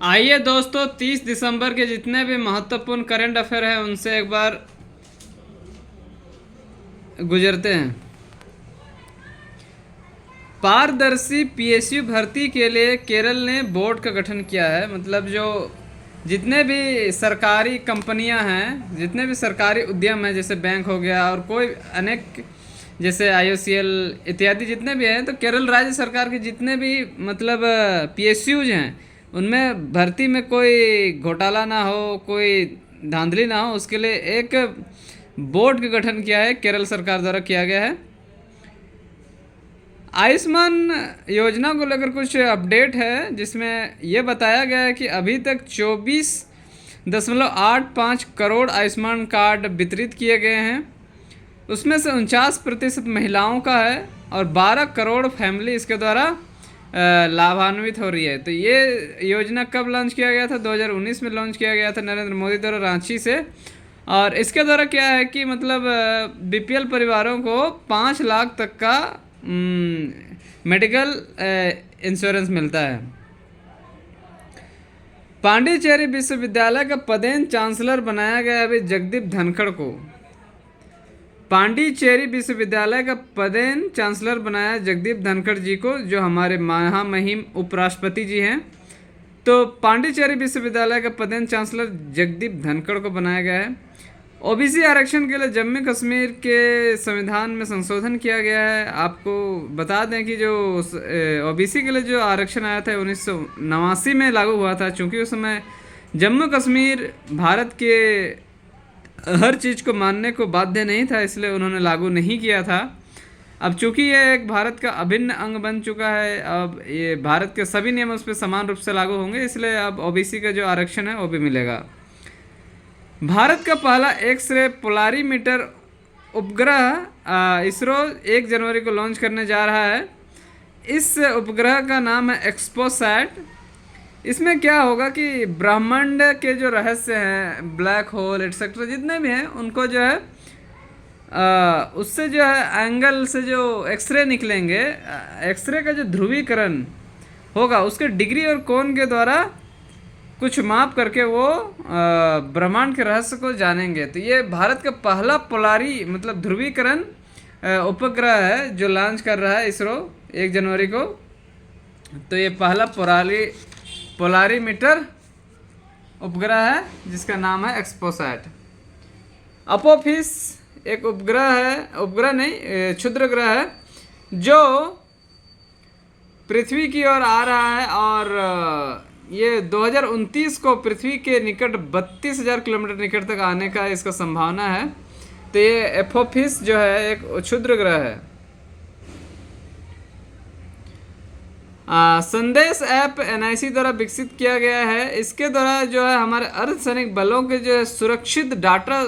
आइए दोस्तों, 30 दिसंबर के जितने भी महत्वपूर्ण करंट अफेयर हैं उनसे एक बार गुजरते हैं। पारदर्शी पीएसयू भर्ती के लिए केरल ने बोर्ड का गठन किया है। मतलब जो जितने भी सरकारी कंपनियां हैं, जितने भी सरकारी उद्यम हैं, जैसे बैंक हो गया और कोई अनेक जैसे IOCL इत्यादि जितने भी हैं, तो केरल राज्य सरकार के जितने भी मतलब PSUs हैं उनमें भर्ती में कोई घोटाला ना हो, कोई धांधली ना हो, उसके लिए एक बोर्ड का गठन किया है, केरल सरकार द्वारा किया गया है। आयुष्मान योजना को लेकर कुछ अपडेट है, जिसमें यह बताया गया है कि अभी तक 24.85 करोड़ आयुष्मान कार्ड वितरित किए गए हैं। उसमें से 49% महिलाओं का है और 12 करोड़ फैमिली इसके द्वारा लाभान्वित हो रही है। तो ये योजना कब लॉन्च किया गया था? 2019 में लॉन्च किया गया था नरेंद्र मोदी द्वारा रांची से। और इसके द्वारा क्या है कि मतलब BPL परिवारों को 5 लाख तक का मेडिकल इंश्योरेंस मिलता है। पांडिचेरी विश्वविद्यालय का पदेन चांसलर बनाया गया अभी जगदीप धनखड़ को। पांडिचेरी विश्वविद्यालय का पदेन चांसलर बनाया जगदीप धनखड़ जी को, जो हमारे महामहिम उपराष्ट्रपति जी हैं। तो पांडिचेरी विश्वविद्यालय का पदेन चांसलर जगदीप धनखड़ को बनाया गया है। OBC आरक्षण के लिए जम्मू कश्मीर के संविधान में संशोधन किया गया है। आपको बता दें कि जो OBC के लिए जो आरक्षण आया था 1989 में लागू हुआ था। चूँकि उस समय जम्मू कश्मीर भारत के हर चीज़ को मानने को बाध्य नहीं था, इसलिए उन्होंने लागू नहीं किया था। अब चूंकि ये एक भारत का अभिन्न अंग बन चुका है, अब ये भारत के सभी नियम उस पर समान रूप से लागू होंगे, इसलिए अब OBC का जो आरक्षण है वो भी मिलेगा। भारत का पहला एक्स-रे पोलारीमीटर उपग्रह इसरो 1 जनवरी को लॉन्च करने जा रहा है। इस उपग्रह का नाम है एक्सपोसैट। इसमें क्या होगा कि ब्रह्मांड के जो रहस्य हैं, ब्लैक होल एटसेट्रा जितने भी हैं, उनको जो है उससे जो है एंगल से जो एक्सरे निकलेंगे, एक्सरे का जो ध्रुवीकरण होगा उसके डिग्री और कोण के द्वारा कुछ माप करके वो ब्रह्मांड के रहस्य को जानेंगे। तो ये भारत का पहला पोलारी मतलब ध्रुवीकरण उपग्रह है जो लॉन्च कर रहा है इसरो 1 जनवरी को। तो ये पहला पोलारीमीटर उपग्रह है जिसका नाम है एक्सपोसैट। अपोफिस एक उपग्रह है, उपग्रह नहीं क्षुद्र ग्रह है, जो पृथ्वी की ओर आ रहा है और ये 2029 को पृथ्वी के निकट 32,000 किलोमीटर निकट तक आने का इसका संभावना है। तो ये अपोफिस जो है एक क्षुद्र ग्रह है। संदेश ऐप NIC द्वारा विकसित किया गया है। इसके द्वारा जो है हमारे अर्धसैनिक बलों के जो है सुरक्षित डाटा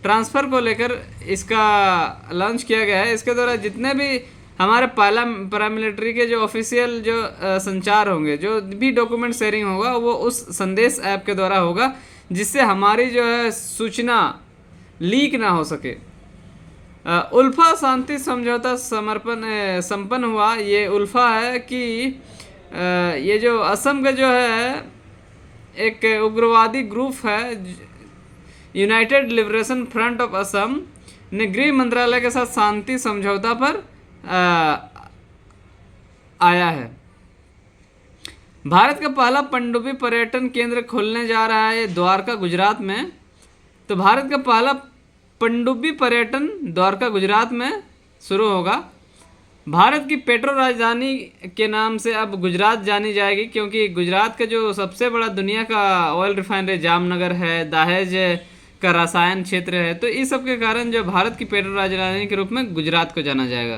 ट्रांसफ़र को लेकर इसका लॉन्च किया गया है। इसके द्वारा जितने भी हमारे पैरामिलिट्री के जो ऑफिशियल जो संचार होंगे, जो भी डॉक्यूमेंट शेयरिंग होगा, वो उस संदेश ऐप के द्वारा होगा, जिससे हमारी जो है सूचना लीक ना हो सके। उल्फा शांति समझौता संपन्न हुआ। ये उल्फा है कि ये जो असम का जो है एक उग्रवादी ग्रुप है, United liberation front of Assam ने गृह मंत्रालय के साथ शांति समझौता पर आया है। भारत का पहला पनडुब्बी पर्यटन केंद्र खोलने जा रहा है द्वारका गुजरात में। तो भारत का पहला पनडुब्बी पर्यटन द्वारका गुजरात में शुरू होगा। भारत की पेट्रो राजधानी के नाम से अब गुजरात जानी जाएगी, क्योंकि गुजरात का जो सबसे बड़ा दुनिया का ऑयल रिफाइनरी जामनगर है, दहेज का रसायन क्षेत्र है। तो इस सब के कारण जो भारत की पेट्रो राजधानी के रूप में गुजरात को जाना जाएगा।